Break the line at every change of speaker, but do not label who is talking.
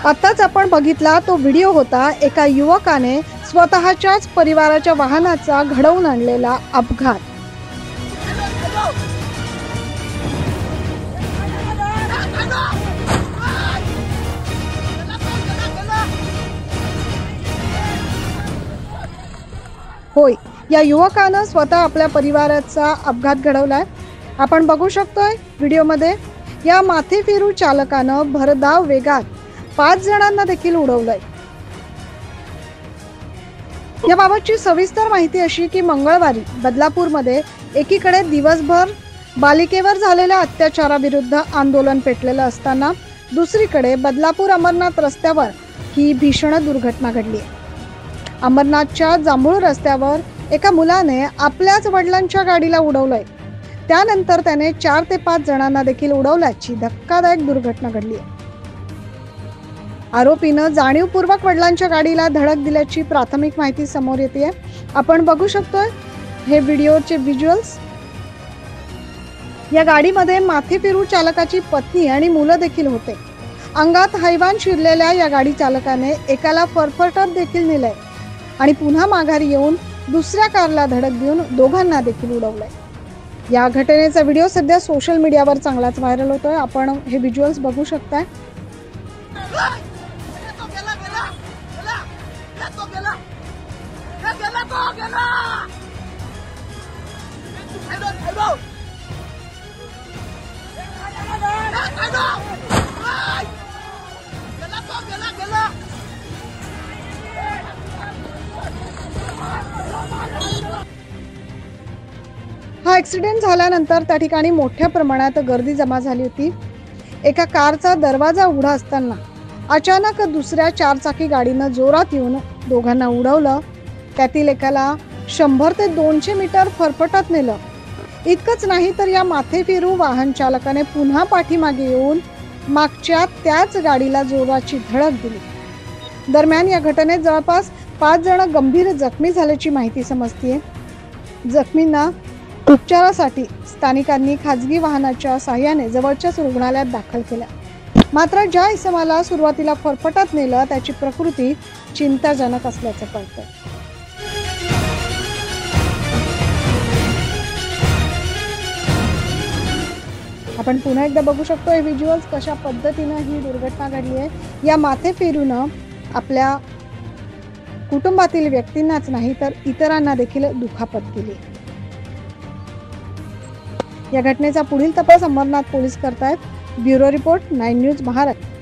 आताच आपण बघितला तो व्हिडिओ होता एका युवकाने स्वतःच्याच परिवाराच्या वाहनाचा घडवून आणलेला अपघात। होय, या युवकानं स्वतः आपल्या परिवाराचा अपघात घडवलाय। आपण बघू शकतोय व्हिडिओमध्ये या माथे फिरू चालकानं भरधाव वेगात 5 जणांना देखील उडवलंय। याबाबतची सविस्तर माहिती अशी की मंगळवारी बदलापूरमध्ये एकीकडे दिवसभर बालिकेवर झालेल्या अत्याचाराविरुद्ध आंदोलन पेटलेलं असताना दुसरीकडे बदलापूर अमरनाथ रस्त्यावर ही भीषण दुर्घटना घडली आहे। अमरनाथच्या जांभूळ रस्त्यावर एका मुलाने आपल्याच वडिलांच्या गाडीला उडवलंय। त्यानंतर त्याने 4 ते 5 जणांना देखील उडवल्याची धक्कादायक दुर्घटना घडली आहे। आरोपीनं जाणीवपूर्वक वडिलांच्या गाडीला धडक दिल्याची प्राथमिक माहिती समोर येते। आपण बघू शकतोय हे व्हिडिओचे व्हिज्युअल्स। या गाडीमध्ये माथे फिरू चालकाची पत्नी आणि मुलं देखील होते। अंगात हैवान शिरलेल्या या गाडी चालकाने एकाला फरफटत देखील नेलंय आणि पुन्हा माघारी येऊन दुसऱ्या कारला धडक देऊन दोघांना देखील उडवलंय। या घटनेचा व्हिडिओ सध्या सोशल मीडियावर चांगलाच व्हायरल होतोय। आपण हे व्हिज्युअल्स बघू शकताय। हा ऍक्सिडेंट झाल्यानंतर त्या ठिकाणी मोठ्या प्रमाणात गर्दी जमा झाली होती। एका कारचा दरवाजा उघडा असताना अचानक दुसऱ्या 4 चाकी गाडीनं जोरात येऊन दोघांना उडवलं। त्यातील एकाला 100 ते 200 मीटर फरफटत नेलं। इतकंच नाही तर या माथे फिरू वाहन चालकाने पुन्हा पाठीमागे येऊन मागच्या त्याच गाडीला जोराची धडक दिली। दरम्यान या घटनेत जवळपास 5 जण गंभीर जखमी झाल्याची माहिती समजते। जखमींना उपचारासाठी स्थानिकांनी खाजगी वाहनाच्या साहाय्याने जवळच्याच रुग्णालयात दाखल केलं। मात्र ज्या इसमाला सुरुवातीला फरफटत नेलं त्याची प्रकृती चिंताजनक असल्याचं कळतंय। आपण पुन्हा एकदा बघू शकतो हे व्हिज्युअल्स कशा पद्धतीने ही दुर्घटना घडली आहे। या माथे फिरूनं आपल्या कुटुंबातील व्यक्तींनाच नाही तर इतरांना देखील दुखापत केली। या घटनेचा पुढील तपास अमरनाथ पोलीस करतायत। Bureau report 9 news Maharashtra.